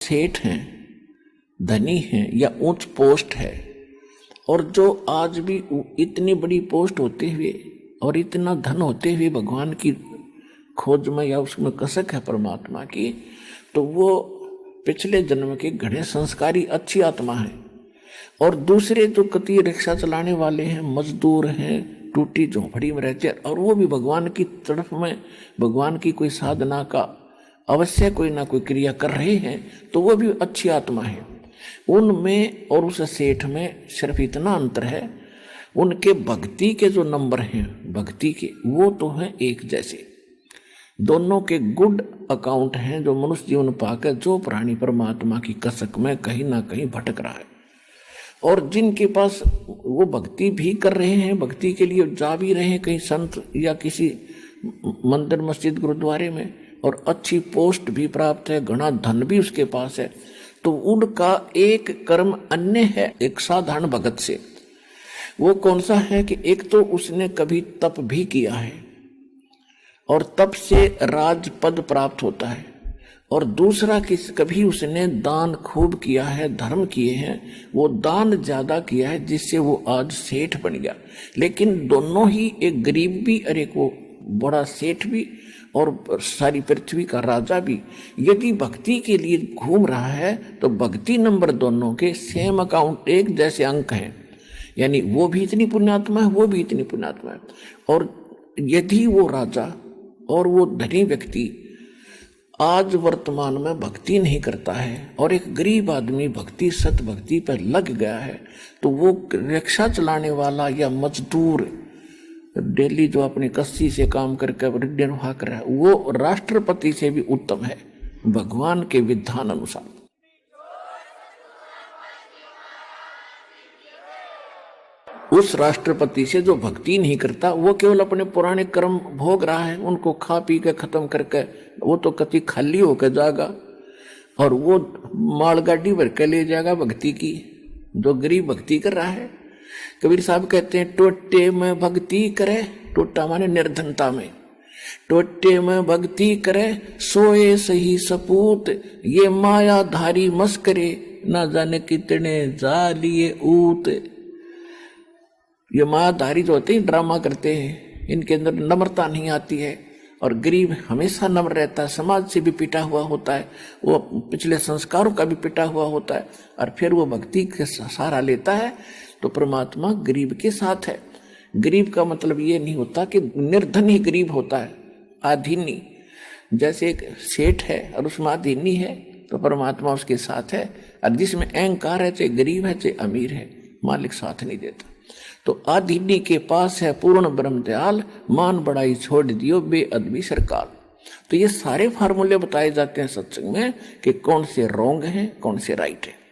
सेठ हैं, धनी हैं या उच्च पोस्ट है, और जो आज भी इतनी बड़ी पोस्ट होते हुए और इतना धन होते हुए भगवान की खोज में या उसमें कसक है परमात्मा की, तो वो पिछले जन्म के घड़े संस्कारी अच्छी आत्मा है। और दूसरे जो कति रिक्शा चलाने वाले हैं, मजदूर हैं, टूटी झोंपड़ी में रहते हैं, और वो भी भगवान की तरफ में भगवान की कोई साधना का अवश्य कोई ना कोई क्रिया कर रहे हैं, तो वो भी अच्छी आत्मा है। उनमें और उस सेठ में सिर्फ इतना अंतर है, उनके भक्ति के जो नंबर हैं भक्ति के, वो तो हैं एक जैसे। दोनों के गुड अकाउंट हैं जो मनुष्य जीवन पाकर जो प्राणी परमात्मा की कसक में कहीं ना कहीं भटक रहा है। और जिनके पास वो भक्ति भी कर रहे हैं, भक्ति के लिए जा भी रहे हैं कहीं संत या किसी मंदिर मस्जिद गुरुद्वारे में, और अच्छी पोस्ट भी प्राप्त है, घना धन भी उसके पास है, तो उनका एक कर्म अन्य है एक साधारण भगत से। वो कौन सा है कि एक तो उसने कभी तप भी किया है और तप से राज पद प्राप्त होता है, और दूसरा कभी उसने दान खूब किया है, धर्म किए हैं, वो दान ज्यादा किया है जिससे वो आज सेठ बन गया। लेकिन दोनों ही, एक गरीब भी और एक वो बड़ा सेठ भी और सारी पृथ्वी का राजा भी, यदि भक्ति के लिए घूम रहा है तो भक्ति नंबर दोनों के सेम अकाउंट, एक जैसे अंक हैं। यानी वो भी इतनी पुण्यात्मा है, वो भी इतनी पुण्यात्मा है। और यदि वो राजा और वो धनी व्यक्ति आज वर्तमान में भक्ति नहीं करता है और एक गरीब आदमी भक्ति सत भक्ति पर लग गया है, तो वो रिक्शा चलाने वाला या मजदूर डेली जो अपनी कस्सी से काम करके निर्वाह कर रहा है, वो राष्ट्रपति से भी उत्तम है भगवान के विधान अनुसार। उस राष्ट्रपति से जो भक्ति नहीं करता, वो केवल अपने पुराने कर्म भोग रहा है, उनको खा पी के खत्म करके वो तो कति खाली होकर जाएगा, और वो मालगाड़ी भर के ले जाएगा भक्ति की। जो गरीब भक्ति कर रहा है, कबीर साहब कहते हैं टोटे में भक्ति करे, टोटा माने निर्धनता में, टोटे में भक्ति करे सोए सही सपूत, ये मायाधारी मस्करे ना जाने कितने जालिए ऊत। ये मायाधारी जो होते हैं ड्रामा करते हैं, इनके अंदर नम्रता नहीं आती है, और गरीब हमेशा नम्र रहता है, समाज से भी पिटा हुआ होता है, वो पिछले संस्कारों का भी पिटा हुआ होता है, और फिर वो भक्ति का सहारा लेता है, तो परमात्मा गरीब के साथ है। गरीब का मतलब ये नहीं होता कि निर्धन ही गरीब होता है, आधीनी। जैसे एक सेठ है और उसमें आधीनी है, तो परमात्मा उसके साथ है, और जिसमें अहंकार है, चाहे गरीब है चाहे अमीर है, मालिक साथ नहीं देता। तो आधीनी के पास है पूर्ण ब्रह्म दयाल, मान बड़ाई छोड़ दियो बेअदबी सरकार। तो ये सारे फार्मूले बताए जाते हैं सत्संग में कि कौन से रॉन्ग हैं, कौन से राइट है।